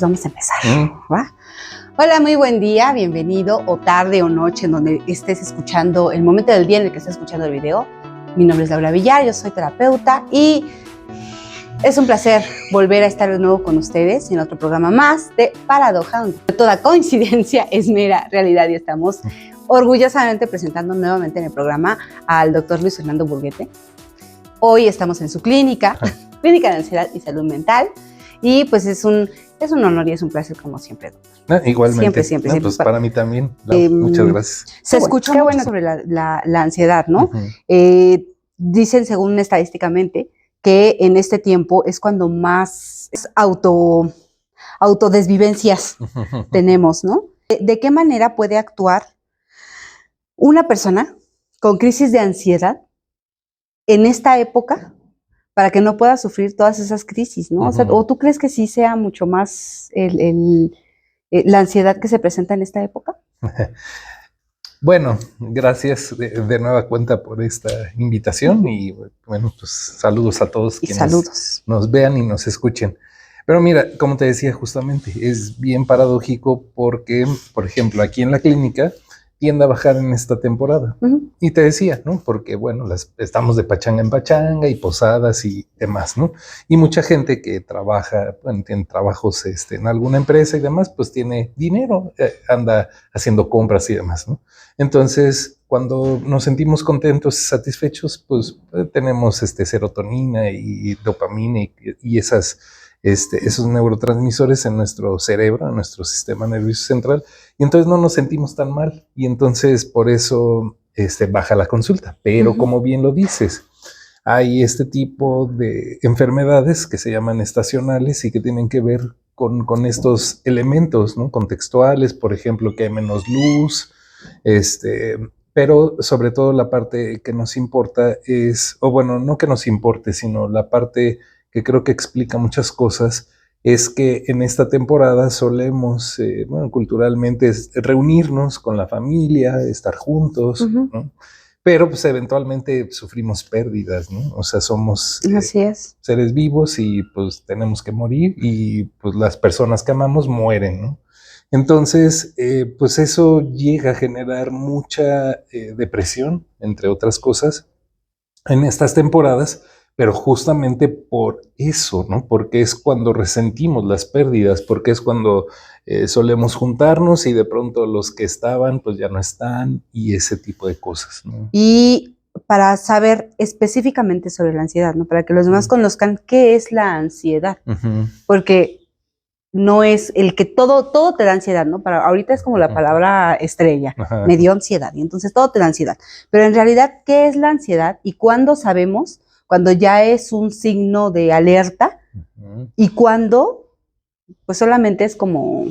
vamos a empezar, ¿va? Hola, muy buen día, bienvenido, o tarde o noche, en donde estés escuchando, el momento del día en el que estés escuchando el video. Mi nombre es Laura Villar, yo soy terapeuta y es un placer volver a estar de nuevo con ustedes en otro programa más de Paradoja, donde toda coincidencia es mera realidad, y estamos orgullosamente presentando nuevamente en el programa al doctor Luis Fernando Burguete. Hoy estamos en su clínica de ansiedad y salud mental, y pues es un honor y es un placer como siempre, doctor. Igualmente. Siempre. Pues para mí también, muchas gracias. Se escuchó mucho sobre la ansiedad, ¿no? Dicen, según estadísticamente, que en este tiempo es cuando más autodesvivencias tenemos, ¿no? ¿De qué manera puede actuar una persona con crisis de ansiedad en esta época para que no pueda sufrir todas esas crisis, ¿no? O sea, ¿o tú crees que sí sea mucho más la ansiedad que se presenta en esta época? Bueno, gracias de nueva cuenta por esta invitación y bueno, pues saludos a todos quienes nos vean y nos escuchen. Pero mira, como te decía justamente, es bien paradójico porque, por ejemplo, aquí en la clínica tiende a bajar en esta temporada. Y te decía, ¿no? Porque, bueno, estamos de pachanga en pachanga y posadas y demás, ¿no? Y mucha gente que trabaja, bueno, tiene trabajos en alguna empresa y demás, pues tiene dinero, anda haciendo compras y demás, ¿no? Entonces, cuando nos sentimos contentos y satisfechos, pues tenemos serotonina y dopamina y esos neurotransmisores en nuestro cerebro, en nuestro sistema nervioso central, y entonces no nos sentimos tan mal, y entonces por eso baja la consulta. Pero como bien lo dices, hay este tipo de enfermedades que se llaman estacionales y que tienen que ver con estos elementos, ¿no? Contextuales, por ejemplo, que hay menos luz, pero sobre todo la parte que nos importa es, o bueno, no que nos importe, sino la parte que creo que explica muchas cosas, es que en esta temporada solemos, culturalmente, reunirnos con la familia, estar juntos, ¿no? Pero pues eventualmente sufrimos pérdidas, ¿no? O sea, somos seres vivos y pues tenemos que morir, y pues las personas que amamos mueren, ¿no? Entonces, pues eso llega a generar mucha depresión, entre otras cosas, en estas temporadas, pero justamente por eso, ¿no? Porque es cuando resentimos las pérdidas, porque es cuando solemos juntarnos y de pronto los que estaban, pues ya no están, y ese tipo de cosas, ¿no? Y para saber específicamente sobre la ansiedad, ¿no? Para que los demás conozcan qué es la ansiedad, porque no es el que todo te da ansiedad, ¿no? Ahorita es como la palabra estrella, me dio ansiedad, y entonces todo te da ansiedad. Pero en realidad, ¿qué es la ansiedad y cuándo sabemos? Cuando ya es un signo de alerta y cuando, pues solamente es como,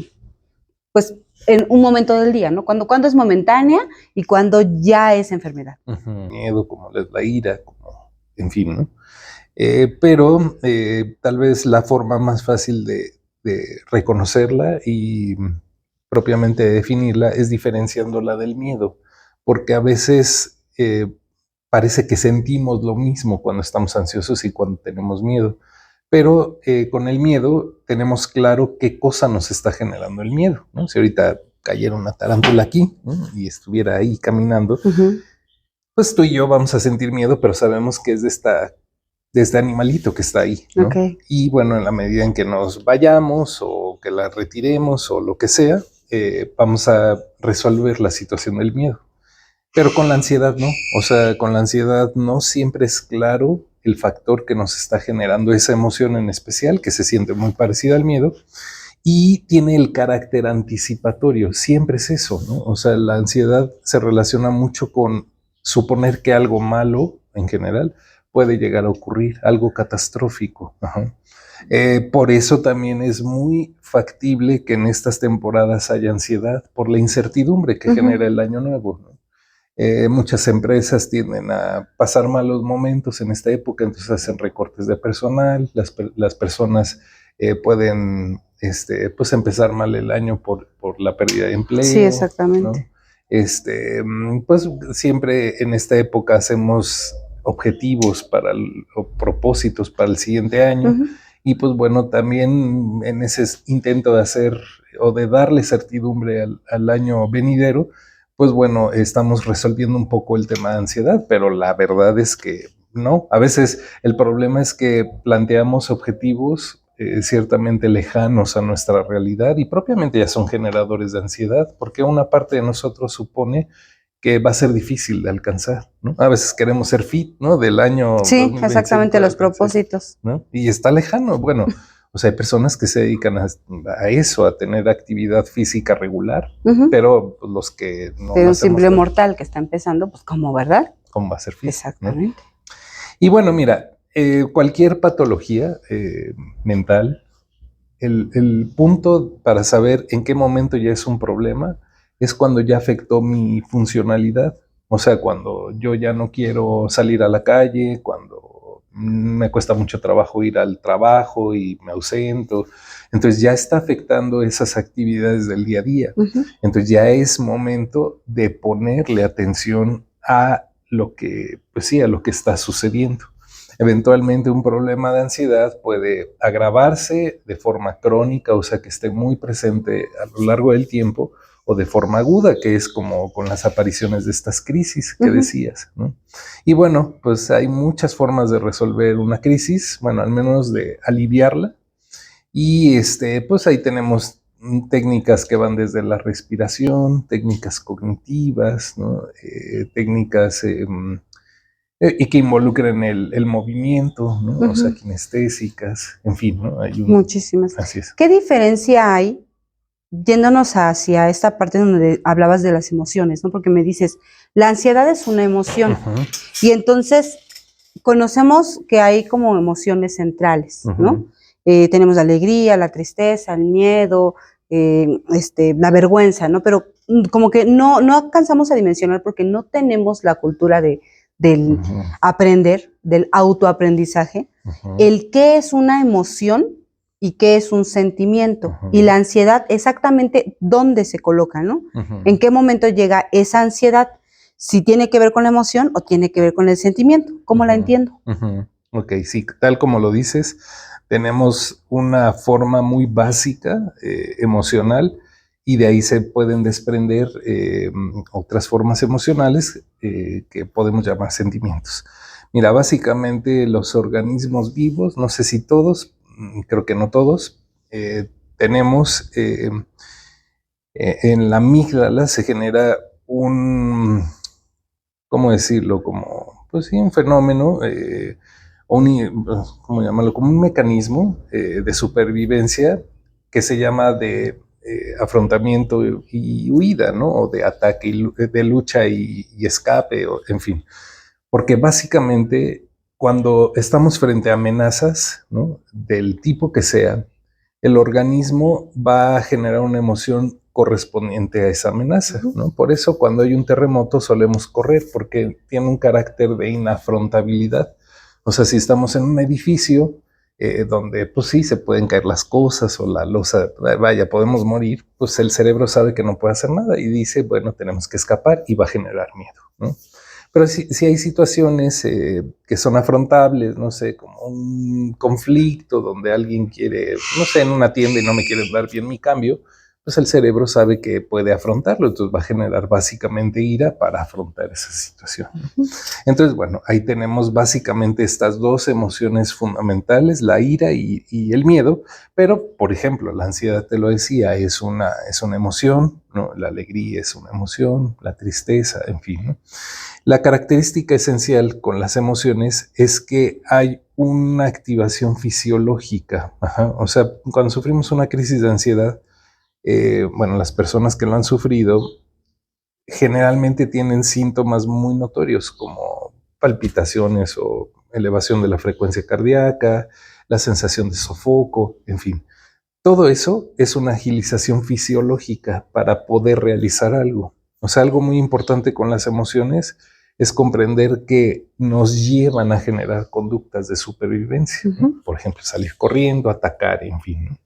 pues en un momento del día, ¿no? Cuando es momentánea y cuando ya es enfermedad. Miedo, como la ira, como, en fin, ¿no? Pero tal vez la forma más fácil de reconocerla y propiamente definirla es diferenciándola del miedo, porque a veces parece que sentimos lo mismo cuando estamos ansiosos y cuando tenemos miedo, pero con el miedo tenemos claro qué cosa nos está generando el miedo, ¿no? Si ahorita cayera una tarántula aquí, ¿no? Y estuviera ahí caminando, pues tú y yo vamos a sentir miedo, pero sabemos que es de este animalito que está ahí, ¿no? Y bueno, en la medida en que nos vayamos o que la retiremos o lo que sea, vamos a resolver la situación del miedo. Pero con la ansiedad no, o sea, con la ansiedad no siempre es claro el factor que nos está generando esa emoción en especial, que se siente muy parecida al miedo, y tiene el carácter anticipatorio, siempre es eso, ¿no? O sea, la ansiedad se relaciona mucho con suponer que algo malo, en general, puede llegar a ocurrir, algo catastrófico. Por eso también es muy factible que en estas temporadas haya ansiedad, por la incertidumbre que genera el año nuevo, ¿no? Muchas empresas tienden a pasar malos momentos en esta época, entonces hacen recortes de personal, las personas pueden pues empezar mal el año por la pérdida de empleo. Sí, exactamente, ¿no? Pues siempre en esta época hacemos objetivos o propósitos para el siguiente año, Y pues bueno, también en ese intento de hacer o de darle certidumbre al año venidero, pues bueno, estamos resolviendo un poco el tema de ansiedad, pero la verdad es que no. A veces el problema es que planteamos objetivos ciertamente lejanos a nuestra realidad y propiamente ya son generadores de ansiedad, porque una parte de nosotros supone que va a ser difícil de alcanzar, ¿no? A veces queremos ser fit, ¿no? Del año sí, 2025 exactamente, los propósitos, ¿no? Y está lejano. Bueno, o sea, hay personas que se dedican a eso, a tener actividad física regular, pero pues, los que no... Pero un simple mortal que está empezando, pues ¿cómo, verdad? ¿Cómo va a ser fit? Exactamente. ¿No? Y bueno, mira, cualquier patología mental, el punto para saber en qué momento ya es un problema es cuando ya afectó mi funcionalidad. O sea, cuando yo ya no quiero salir a la calle, cuando me cuesta mucho trabajo ir al trabajo y me ausento. Entonces ya está afectando esas actividades del día a día. Entonces ya es momento de ponerle atención a lo que, pues sí, a lo que está sucediendo. Eventualmente un problema de ansiedad puede agravarse de forma crónica, o sea que esté muy presente a lo largo del tiempo, o de forma aguda, que es como con las apariciones de estas crisis que decías, ¿no? Y bueno, pues hay muchas formas de resolver una crisis, bueno, al menos de aliviarla, y pues ahí tenemos técnicas que van desde la respiración, técnicas cognitivas, ¿no? Técnicas y que involucren el movimiento, ¿no? O sea, kinestésicas, en fin, ¿no? Hay muchísimas. Así es. ¿Qué diferencia hay, yéndonos hacia esta parte donde hablabas de las emociones, ¿no? Porque me dices, la ansiedad es una emoción. Y entonces conocemos que hay como emociones centrales, ¿no? Tenemos la alegría, la tristeza, el miedo, la vergüenza, ¿no? Pero como que no alcanzamos a dimensionar porque no tenemos la cultura del aprender, del autoaprendizaje, el qué es una emoción y qué es un sentimiento. Y la ansiedad, exactamente dónde se coloca, ¿no? En qué momento llega esa ansiedad, si tiene que ver con la emoción o tiene que ver con el sentimiento. ¿Cómo la entiendo? Ok, sí, tal como lo dices, tenemos una forma muy básica emocional y de ahí se pueden desprender otras formas emocionales que podemos llamar sentimientos. Mira, básicamente los organismos vivos, no sé si todos, creo que no todos, tenemos en la amígdala se genera un, ¿cómo decirlo? Como, pues sí, un fenómeno, ¿cómo llamarlo? Como un mecanismo de supervivencia que se llama de afrontamiento y huida, ¿no? O de ataque, de lucha y escape, o, en fin. Porque básicamente cuando estamos frente a amenazas, ¿no? Del tipo que sea, el organismo va a generar una emoción correspondiente a esa amenaza, ¿no? Por eso cuando hay un terremoto solemos correr, porque tiene un carácter de inafrontabilidad. O sea, si estamos en un edificio donde pues sí se pueden caer las cosas o la losa, vaya, podemos morir, pues el cerebro sabe que no puede hacer nada y dice, bueno, tenemos que escapar y va a generar miedo, ¿no? Pero si hay situaciones que son afrontables, no sé, como un conflicto donde alguien quiere, no sé, en una tienda y no me quiere dar bien mi cambio, pues el cerebro sabe que puede afrontarlo, entonces va a generar básicamente ira para afrontar esa situación. Entonces, bueno, ahí tenemos básicamente estas dos emociones fundamentales, la ira y el miedo, pero, por ejemplo, la ansiedad, te lo decía, es una emoción, ¿no? La alegría es una emoción, la tristeza, en fin, ¿no? La característica esencial con las emociones es que hay una activación fisiológica. O sea, cuando sufrimos una crisis de ansiedad, bueno, las personas que lo han sufrido generalmente tienen síntomas muy notorios como palpitaciones o elevación de la frecuencia cardíaca, la sensación de sofoco, en fin. Todo eso es una agilización fisiológica para poder realizar algo. O sea, algo muy importante con las emociones es comprender que nos llevan a generar conductas de supervivencia. Por ejemplo, salir corriendo, atacar, en fin.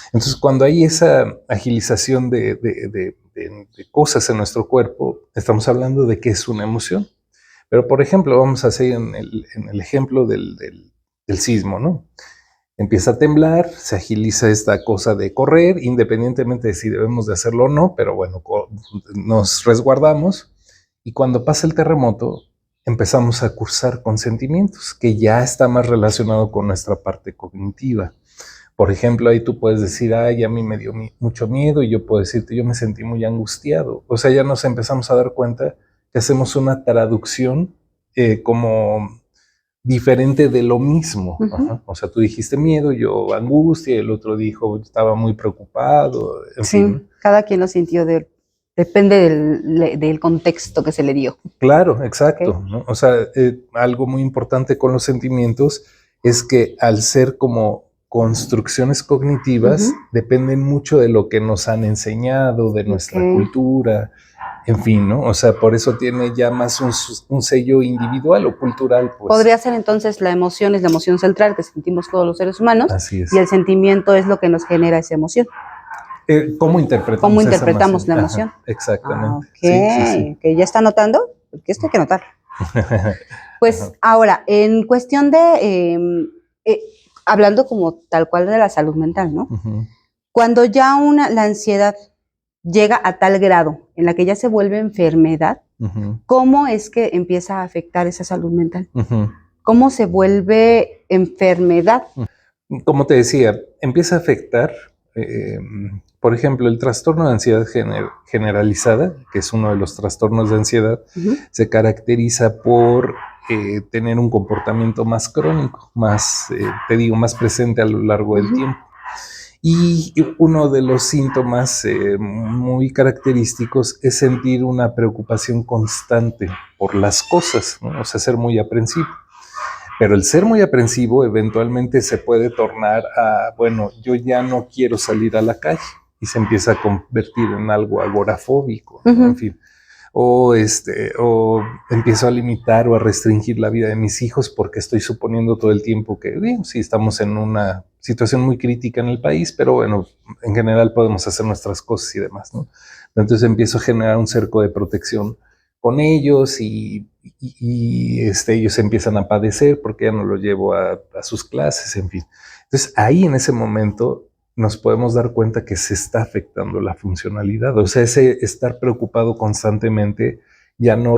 Entonces, cuando hay esa agilización de cosas en nuestro cuerpo, estamos hablando de que es una emoción. Pero, por ejemplo, vamos a hacer en el ejemplo del sismo, ¿no? empieza a temblar, se agiliza esta cosa de correr, independientemente de si debemos de hacerlo o no, pero bueno, nos resguardamos y cuando pasa el terremoto empezamos a cursar con sentimientos que ya está más relacionado con nuestra parte cognitiva. Por ejemplo, ahí tú puedes decir, ay, a mí me dio mucho miedo, y yo puedo decirte, yo me sentí muy angustiado. O sea, ya nos empezamos a dar cuenta que hacemos una traducción como diferente de lo mismo. Ajá. O sea, tú dijiste miedo, yo angustia, el otro dijo estaba muy preocupado. En fin. Cada quien lo sintió depende del contexto que se le dio. Claro, exacto. ¿No? O sea, algo muy importante con los sentimientos es que al ser como construcciones cognitivas, dependen mucho de lo que nos han enseñado, de nuestra cultura, en fin, ¿no? O sea, por eso tiene ya más un sello individual o cultural, pues. Podría ser entonces la emoción es la emoción central que sentimos todos los seres humanos. Así es. Y el sentimiento es lo que nos genera esa emoción. ¿Cómo interpretamos la emoción? Ajá, exactamente. Sí. ¿Ya está anotando? Porque esto hay que anotar. Pues ahora, en cuestión de, hablando como tal cual de la salud mental, ¿no? Cuando ya la ansiedad llega a tal grado en la que ya se vuelve enfermedad, ¿cómo es que empieza a afectar esa salud mental? ¿Cómo se vuelve enfermedad? Como te decía, empieza a afectar, por ejemplo, el trastorno de ansiedad generalizada, que es uno de los trastornos de ansiedad, se caracteriza por tener un comportamiento más crónico, más, más presente a lo largo del tiempo. Y uno de los síntomas muy característicos es sentir una preocupación constante por las cosas, ¿no? O sea, ser muy aprensivo. Pero el ser muy aprensivo eventualmente se puede tornar a, bueno, yo ya no quiero salir a la calle, y se empieza a convertir en algo agorafóbico, ¿no? En fin. O empiezo a limitar o a restringir la vida de mis hijos porque estoy suponiendo todo el tiempo que, sí, estamos en una situación muy crítica en el país, pero bueno, en general podemos hacer nuestras cosas y demás, ¿no? Entonces empiezo a generar un cerco de protección con ellos y ellos empiezan a padecer porque ya no lo llevo a sus clases, en fin. Entonces ahí en ese momento nos podemos dar cuenta que se está afectando la funcionalidad. O sea, ese estar preocupado constantemente ya no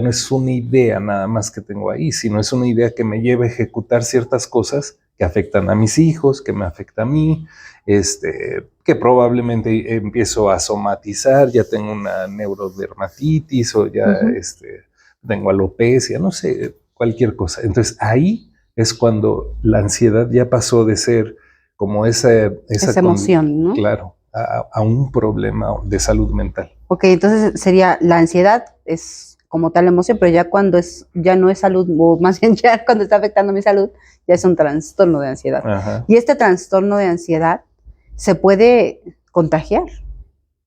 es una idea nada más que tengo ahí, sino es una idea que me lleva a ejecutar ciertas cosas que afectan a mis hijos, que me afecta a mí, que probablemente empiezo a somatizar, ya tengo una neurodermatitis o ya tengo alopecia, no sé, cualquier cosa. Entonces ahí es cuando la ansiedad ya pasó de ser como esa emoción, ¿no? Claro, a un problema de salud mental. Ok, entonces sería la ansiedad es como tal emoción, pero ya no es salud, o más bien ya cuando está afectando mi salud, ya es un trastorno de ansiedad. Ajá. Y este trastorno de ansiedad se puede contagiar,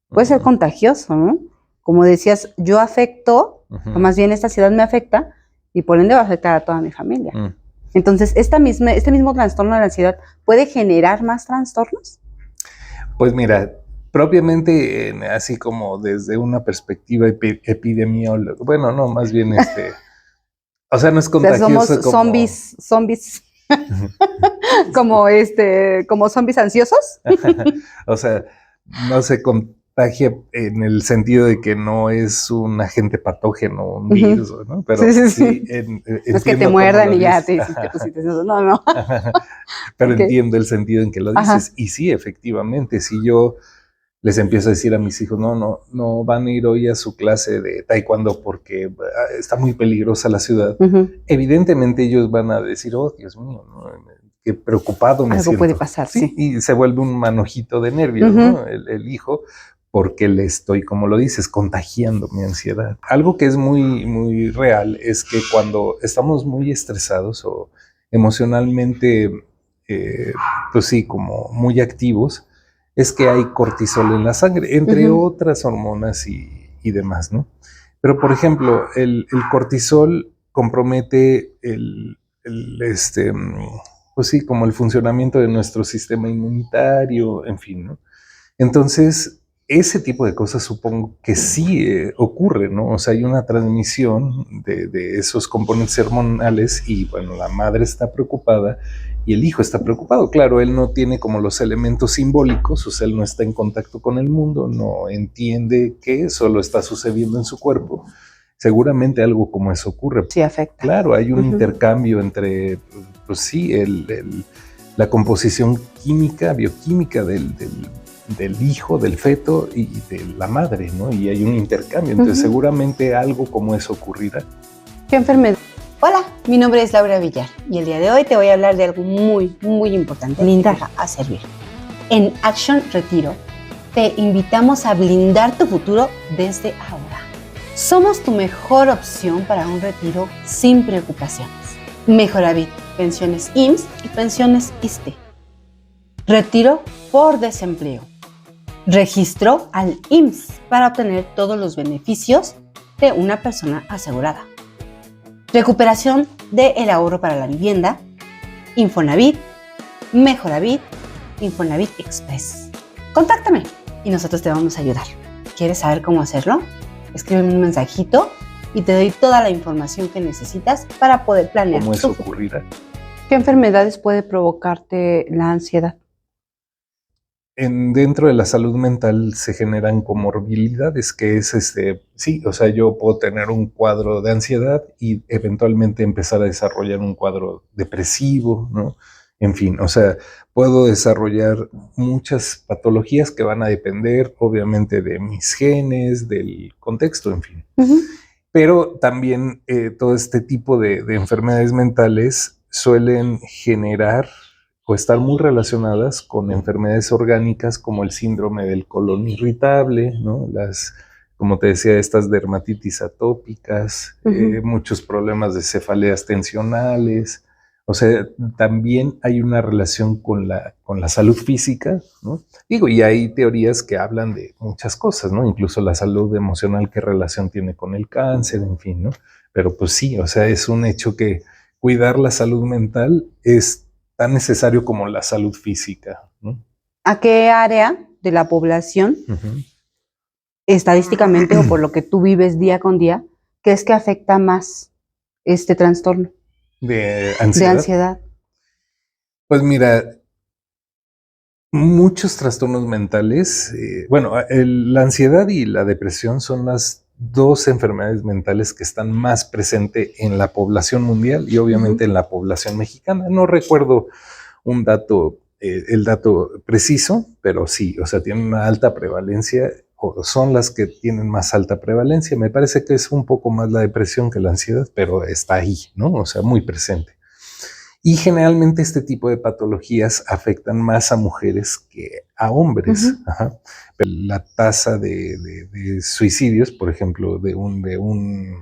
puede ser contagioso, ¿no? Como decías, yo afecto, o más bien esta ansiedad me afecta, y por ende va a afectar a toda mi familia. Entonces, este mismo trastorno de la ansiedad puede generar más trastornos. Pues mira, propiamente así como desde una perspectiva epidemiológica, bueno, no, más bien o sea, no es contagioso. O sea, somos zombies como zombies ansiosos. O sea, no se contagia en el sentido de que no es un agente patógeno, un virus, ¿no? Pero sí es que te muerdan y ya te hiciste cositas. No. Pero entiendo el sentido en que lo dices. Ajá. Y sí, efectivamente, si yo les empiezo a decir a mis hijos, no van a ir hoy a su clase de taekwondo porque está muy peligrosa la ciudad, evidentemente ellos van a decir, oh, Dios mío, ¿no? Qué preocupado me siento. Algo puede pasar, sí. Y se vuelve un manojito de nervios, ¿no? El hijo, porque le estoy, como lo dices, contagiando mi ansiedad. Algo que es muy, muy real es que cuando estamos muy estresados o emocionalmente, pues sí, como muy activos, es que hay cortisol en la sangre, entre otras hormonas y demás, ¿no? Pero, por ejemplo, el cortisol compromete pues sí, como el funcionamiento de nuestro sistema inmunitario, en fin, ¿no? Entonces, ese tipo de cosas supongo que sí ocurre, ¿no? O sea, hay una transmisión de esos componentes hormonales y, bueno, la madre está preocupada y el hijo está preocupado. Claro, él no tiene como los elementos simbólicos, o sea, él no está en contacto con el mundo, no entiende que eso lo está sucediendo en su cuerpo. Seguramente algo como eso ocurre. Sí, afecta. Claro, hay un intercambio entre, pues sí, la composición química, bioquímica del hijo, del feto y de la madre, ¿no? Y hay un intercambio, entonces seguramente algo como eso ocurrirá. ¿Qué enfermedad? Hola, mi nombre es Laura Villar y el día de hoy te voy a hablar de algo muy, muy importante. Blindar a servir. En Action Retiro te invitamos a blindar tu futuro desde ahora. Somos tu mejor opción para un retiro sin preocupaciones. Mejoravit, pensiones IMSS y pensiones ISSSTE. Retiro por desempleo. Registro al IMSS para obtener todos los beneficios de una persona asegurada. Recuperación del ahorro para la vivienda, Infonavit, Mejoravit, Infonavit Express. Contáctame y nosotros te vamos a ayudar. ¿Quieres saber cómo hacerlo? Escríbeme un mensajito y te doy toda la información que necesitas para poder planear. ¿Cómo eso ocurrirá? ¿Qué enfermedades puede provocarte la ansiedad? Dentro de la salud mental se generan comorbilidades, que es sí, o sea, yo puedo tener un cuadro de ansiedad y eventualmente empezar a desarrollar un cuadro depresivo, ¿no? En fin, o sea, puedo desarrollar muchas patologías que van a depender, obviamente, de mis genes, del contexto, en fin. Pero también todo este tipo de enfermedades mentales suelen generar o estar muy relacionadas con enfermedades orgánicas como el síndrome del colon irritable, ¿no? Como te decía, estas dermatitis atópicas, muchos problemas de cefaleas tensionales. O sea, también hay una relación con la salud física, ¿no? Digo, y hay teorías que hablan de muchas cosas, ¿no? Incluso la salud emocional, qué relación tiene con el cáncer, en fin, ¿no? Pero pues sí, o sea, es un hecho que cuidar la salud mental es tan necesario como la salud física, ¿no? ¿A qué área de la población, estadísticamente o por lo que tú vives día con día, crees que afecta más este trastorno? ¿De ansiedad? De ansiedad. Pues mira, muchos trastornos mentales, la ansiedad y la depresión son las dos enfermedades mentales que están más presentes en la población mundial y obviamente en la población mexicana. No recuerdo un dato, el dato preciso, pero sí, o sea, tienen una alta prevalencia o son las que tienen más alta prevalencia. Me parece que es un poco más la depresión que la ansiedad, pero está ahí, ¿no? O sea, muy presente. Y generalmente este tipo de patologías afectan más a mujeres que a hombres. La tasa de suicidios, por ejemplo, de un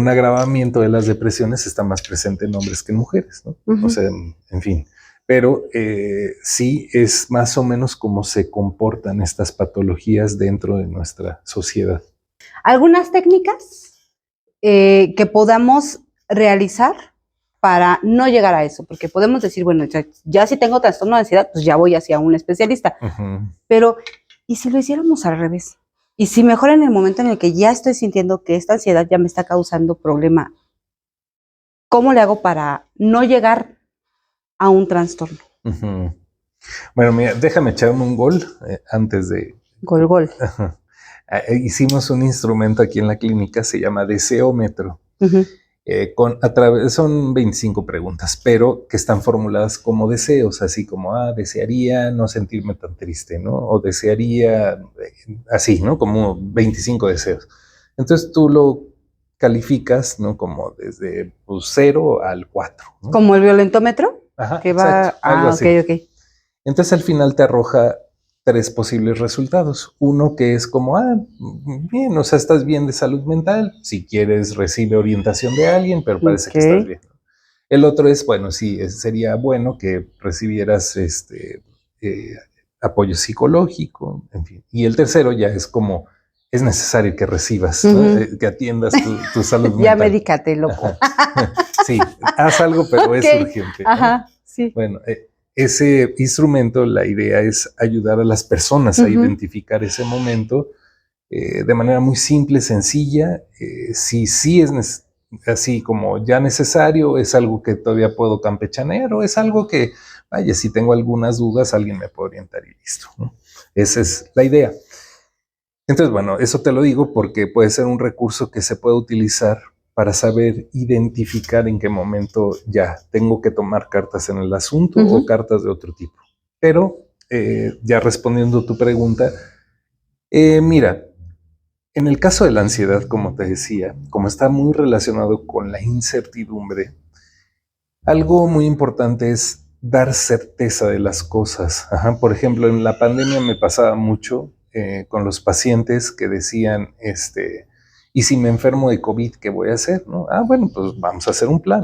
agravamiento de las depresiones está más presente en hombres que en mujeres, ¿no? O sea, en fin. Pero sí es más o menos cómo se comportan estas patologías dentro de nuestra sociedad. ¿Algunas técnicas que podamos realizar para no llegar a eso? Porque podemos decir, bueno, ya si tengo trastorno de ansiedad, pues ya voy hacia un especialista. Pero, ¿y si lo hiciéramos al revés? Y si mejor en el momento en el que ya estoy sintiendo que esta ansiedad ya me está causando problema, ¿cómo le hago para no llegar a un trastorno? Bueno, mira, déjame echarme un gol antes de... Gol. Hicimos un instrumento aquí en la clínica, se llama Deseómetro. Son 25 preguntas, pero que están formuladas como deseos, así como, desearía no sentirme tan triste, ¿no? O desearía, así, ¿no? Como 25 deseos. Entonces tú lo calificas, ¿no? Como desde 0 al 4, ¿no? ¿Como el violentómetro? Ajá, que exacto, va, algo así. Ok. Entonces al final te arroja 3 posibles resultados. Uno que es como, bien, o sea, estás bien de salud mental. Si quieres, recibe orientación de alguien, pero parece que estás bien. El otro es, bueno, sí, sería bueno que recibieras apoyo psicológico, en fin. Y el tercero ya es como, es necesario que recibas, ¿no? Que atiendas tu salud mental. Ya medícate, loco. Sí, haz algo, pero es urgente, ¿no? Ajá, sí. Bueno, ese instrumento, la idea es ayudar a las personas a identificar ese momento de manera muy simple, sencilla. Si sí es así como ya necesario, es algo que todavía puedo campechanear o es algo que, vaya, si tengo algunas dudas, alguien me puede orientar y listo, ¿no? Esa es la idea. Entonces, bueno, eso te lo digo porque puede ser un recurso que se puede utilizar para saber identificar en qué momento ya tengo que tomar cartas en el asunto o cartas de otro tipo. Pero ya respondiendo a tu pregunta, mira, en el caso de la ansiedad, como te decía, como está muy relacionado con la incertidumbre, algo muy importante es dar certeza de las cosas. Ajá, por ejemplo, en la pandemia me pasaba mucho con los pacientes que decían, ¿y si me enfermo de COVID, qué voy a hacer? ¿No? Ah, bueno, pues vamos a hacer un plan.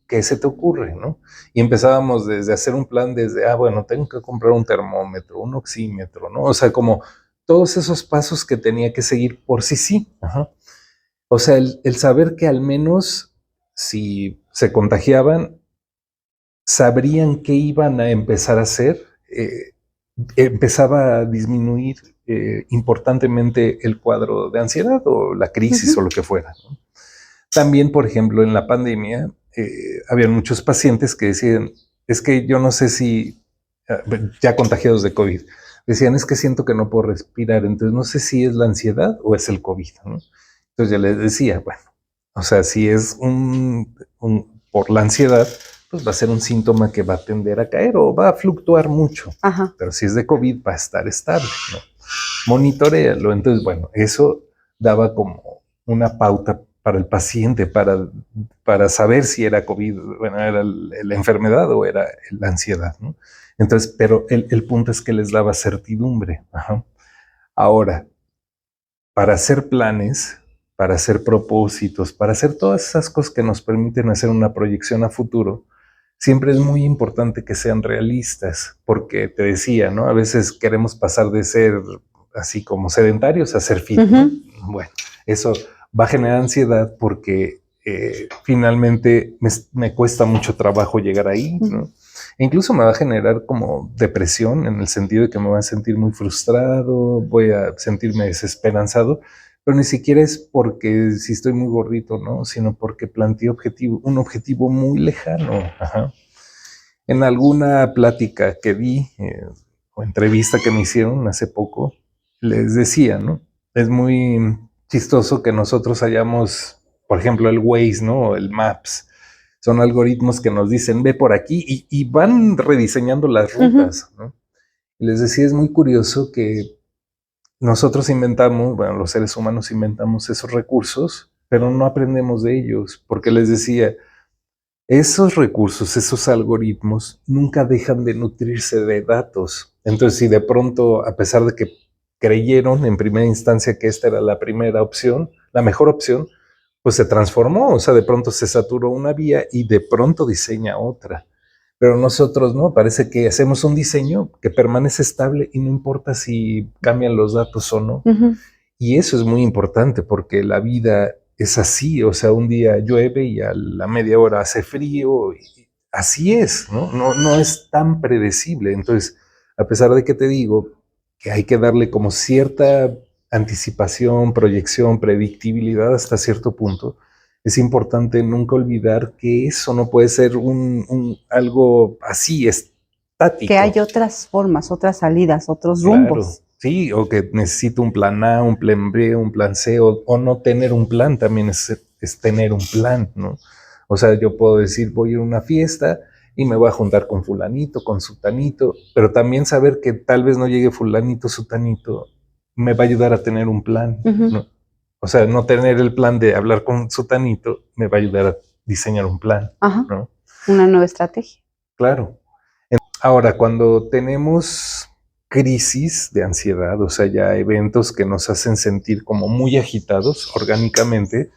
¿Qué se te ocurre? ¿No? Y empezábamos desde hacer un plan, desde, bueno, tengo que comprar un termómetro, un oxímetro, ¿no? O sea, como todos esos pasos que tenía que seguir por sí. Ajá. O sea, el saber que al menos si se contagiaban, sabrían qué iban a empezar a hacer, empezaba a disminuir importantemente el cuadro de ansiedad o la crisis o lo que fuera, ¿no? También, por ejemplo, en la pandemia, había muchos pacientes que decían, es que yo no sé si, ya contagiados de COVID, decían, es que siento que no puedo respirar, entonces no sé si es la ansiedad o es el COVID, ¿no? Entonces yo les decía, bueno, o sea, si es por la ansiedad, pues va a ser un síntoma que va a tender a caer o va a fluctuar mucho. Ajá. Pero si es de COVID, va a estar estable, ¿no? Monitoréalo. Entonces, bueno, eso daba como una pauta para el paciente, para saber si era COVID, bueno, era la enfermedad o era la ansiedad, ¿no? Entonces, pero el punto es que les daba certidumbre. Ajá. Ahora, para hacer planes, para hacer propósitos, para hacer todas esas cosas que nos permiten hacer una proyección a futuro, siempre es muy importante que sean realistas, porque te decía, ¿no? A veces queremos pasar de ser así como sedentarios a ser fit, ¿no? Bueno, eso va a generar ansiedad porque finalmente me cuesta mucho trabajo llegar ahí, ¿no? E incluso me va a generar como depresión en el sentido de que me voy a sentir muy frustrado, voy a sentirme desesperanzado, pero ni siquiera es porque si estoy muy gordito, ¿no? Sino porque planteé un objetivo muy lejano. Ajá. En alguna plática que di o entrevista que me hicieron hace poco, les decía, ¿no? Es muy chistoso que nosotros hayamos, por ejemplo, el Waze, ¿no? El Maps. Son algoritmos que nos dicen, ve por aquí y van rediseñando las rutas, ¿no? Y les decía, es muy curioso que nosotros inventamos, bueno, los seres humanos inventamos esos recursos, pero no aprendemos de ellos, porque les decía, esos recursos, esos algoritmos, nunca dejan de nutrirse de datos. Entonces, si de pronto, a pesar de que creyeron en primera instancia que esta era la primera opción, la mejor opción, pues se transformó, o sea, de pronto se saturó una vía y de pronto diseña otra. Pero nosotros no, parece que hacemos un diseño que permanece estable y no importa si cambian los datos o no. Y eso es muy importante porque la vida es así, o sea, un día llueve y a la media hora hace frío, y así es, ¿no? No es tan predecible. Entonces, a pesar de que te digo que hay que darle como cierta anticipación, proyección, predictibilidad hasta cierto punto, es importante nunca olvidar que eso no puede ser algo así estático. Que hay otras formas, otras salidas, otros Claro, rumbos. sí, o que necesito un plan A, un plan B, un plan C, o no tener un plan también es tener un plan, ¿no? O sea, yo puedo decir, voy a ir a una fiesta y me voy a juntar con fulanito, con sutanito, pero también saber que tal vez no llegue fulanito, sutanito, me va a ayudar a tener un plan, ¿no? O sea, no tener el plan de hablar con sutanito me va a ayudar a diseñar un plan, ¿no? Una nueva estrategia. Claro. Ahora, cuando tenemos crisis de ansiedad, o sea, ya eventos que nos hacen sentir como muy agitados orgánicamente,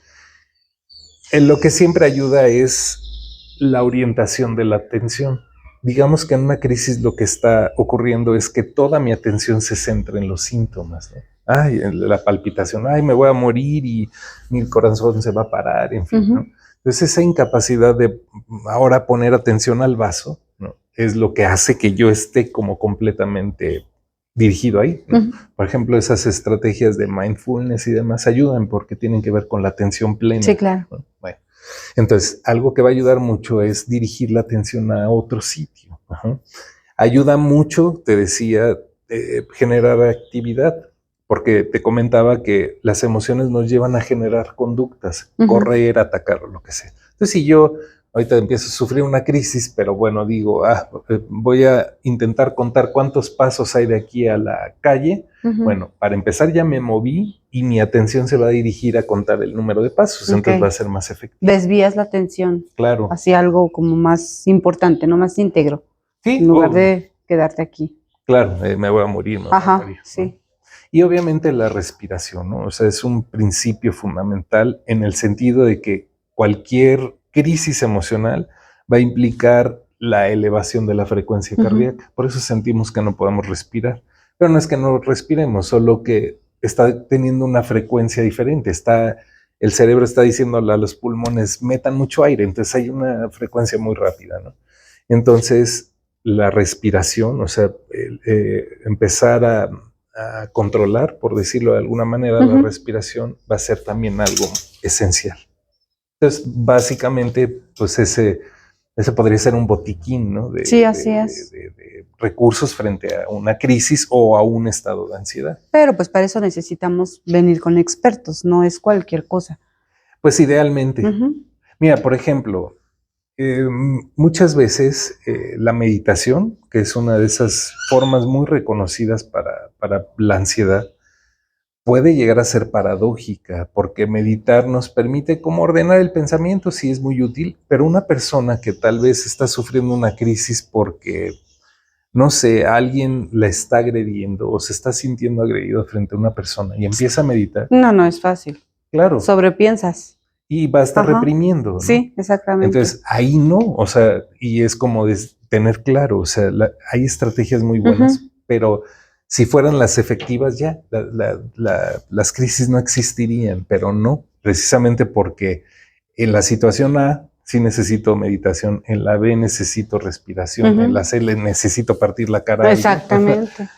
en lo que siempre ayuda es la orientación de la atención. Digamos que en una crisis lo que está ocurriendo es que toda mi atención se centra en los síntomas, ¿no? Ay, la palpitación, ay, me voy a morir y mi corazón se va a parar, en fin, ¿no? Entonces esa incapacidad de ahora poner atención al vaso, ¿no? Es lo que hace que yo esté como completamente dirigido ahí, ¿no? Por ejemplo, esas estrategias de mindfulness y demás ayudan porque tienen que ver con la atención plena, Sí, claro. ¿no? Bueno, Entonces, algo que va a ayudar mucho es dirigir la atención a otro sitio. Ajá. Ayuda mucho, te decía, generar actividad, porque te comentaba que las emociones nos llevan a generar conductas, correr, atacar o lo que sea. Entonces, si yo ahorita empiezo a sufrir una crisis, pero bueno, digo, voy a intentar contar cuántos pasos hay de aquí a la calle. Bueno, para empezar ya me moví y mi atención se va a dirigir a contar el número de pasos, entonces va a ser más efectivo. Desvías la atención. Claro. Hacia algo como más importante, no más íntegro. Sí. En lugar de quedarte aquí. Claro, me voy a morir, me voy a morir, ¿no? Sí. Y obviamente la respiración, ¿no? O sea, es un principio fundamental en el sentido de que cualquier crisis emocional va a implicar la elevación de la frecuencia cardíaca. Por eso sentimos que no podemos respirar. Pero no es que no respiremos, solo que está teniendo una frecuencia diferente. El cerebro está diciéndole a los pulmones, metan mucho aire, entonces hay una frecuencia muy rápida, ¿no? Entonces, la respiración, o sea, empezar a controlar, por decirlo de alguna manera, la respiración va a ser también algo esencial. Entonces, básicamente, pues ese podría ser un botiquín, ¿no? Sí, así es. De recursos frente a una crisis o a un estado de ansiedad. Pero pues para eso necesitamos venir con expertos, no es cualquier cosa. Pues idealmente. Mira, por ejemplo, muchas veces la meditación, que es una de esas formas muy reconocidas para la ansiedad, puede llegar a ser paradójica, porque meditar nos permite como ordenar el pensamiento, sí es muy útil, pero una persona que tal vez está sufriendo una crisis porque, no sé, alguien la está agrediendo o se está sintiendo agredido frente a una persona y empieza a meditar. No es fácil. Claro. Sobrepiensas. Y va a estar reprimiendo, ¿no? Sí, exactamente. Entonces, ahí no, o sea, y es como tener claro, o sea, hay estrategias muy buenas, pero si fueran las efectivas ya, las crisis no existirían, pero no, precisamente porque en la situación A sí necesito meditación, en la B necesito respiración, en la C le necesito partir la cara. Exactamente.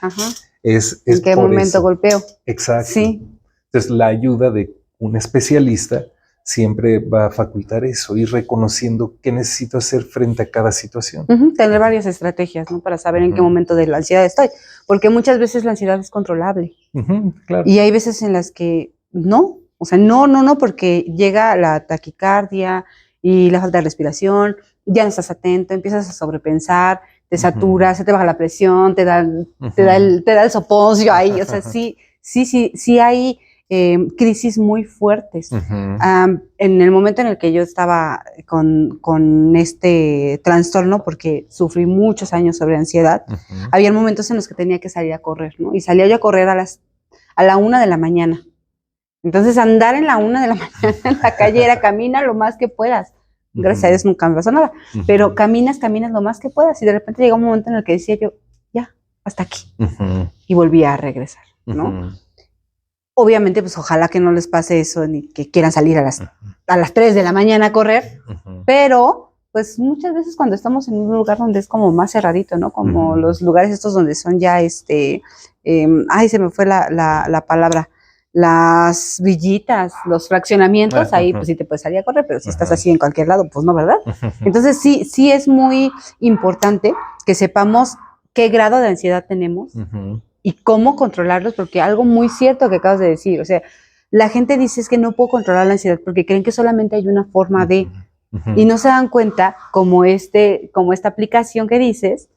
Es ¿En qué momento eso. Golpeo? Exacto. Sí. Entonces, la ayuda de un especialista siempre va a facultar eso, ir reconociendo qué necesito hacer frente a cada situación. Tener varias estrategias, ¿no? Para saber en qué momento de la ansiedad estoy, porque muchas veces la ansiedad es controlable. Claro. Y hay veces en las que no, o sea, no, porque llega la taquicardia y la falta de respiración, ya no estás atento, empiezas a sobrepensar, te saturas, se te baja la presión, te da el soponcio ahí, o sea, sí hay crisis muy fuertes. En el momento en el que yo estaba con este trastorno, porque sufrí muchos años sobre ansiedad, había momentos en los que tenía que salir a correr, ¿no? Y salía yo a correr a la 1 de la mañana. Entonces, andar en la 1 de la mañana en la calle era camina lo más que puedas. Gracias a Dios nunca me pasó nada. Pero caminas lo más que puedas. Y de repente llegó un momento en el que decía yo, ya, hasta aquí. Y volví a regresar, ¿no? Obviamente, pues ojalá que no les pase eso, ni que quieran salir a las 3 de la mañana a correr, pero pues muchas veces cuando estamos en un lugar donde es como más cerradito, ¿no? Como los lugares estos donde son ya, se me fue la palabra, las villitas, los fraccionamientos, ahí pues sí te puedes salir a correr, pero si estás así en cualquier lado, pues no, ¿verdad? Entonces sí es muy importante que sepamos qué grado de ansiedad tenemos, y cómo controlarlos, porque algo muy cierto que acabas de decir, o sea, la gente dice es que no puedo controlar la ansiedad porque creen que solamente hay una forma de, y no se dan cuenta, como esta aplicación que dices,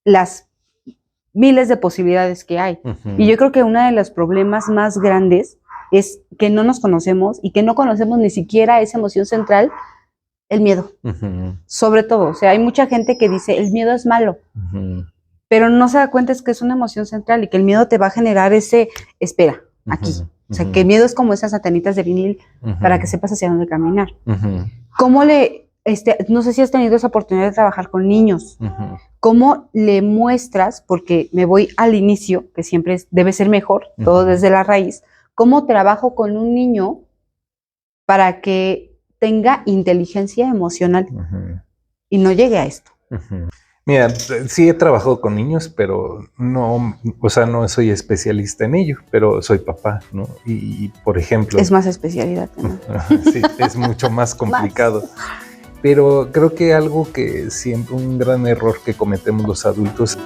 las miles de posibilidades que hay. Y yo creo que uno de los problemas más grandes es que no nos conocemos y que no conocemos ni siquiera esa emoción central, el miedo. Sobre todo, o sea, hay mucha gente que dice, el miedo es malo. Pero no se da cuenta es que es una emoción central y que el miedo te va a generar espera, aquí. O sea, que el miedo es como esas antenitas de vinil para que sepas hacia dónde caminar. ¿Cómo no sé si has tenido esa oportunidad de trabajar con niños? ¿Cómo le muestras, porque me voy al inicio, que siempre debe ser mejor, todo desde la raíz, cómo trabajo con un niño para que tenga inteligencia emocional y no llegue a esto? Mira, sí he trabajado con niños, pero no, o sea, no soy especialista en ello, pero soy papá, ¿no? Y por ejemplo... Es más especialidad, ¿no? Sí, es mucho más complicado. Pero creo que algo que siempre, un gran error que cometemos los adultos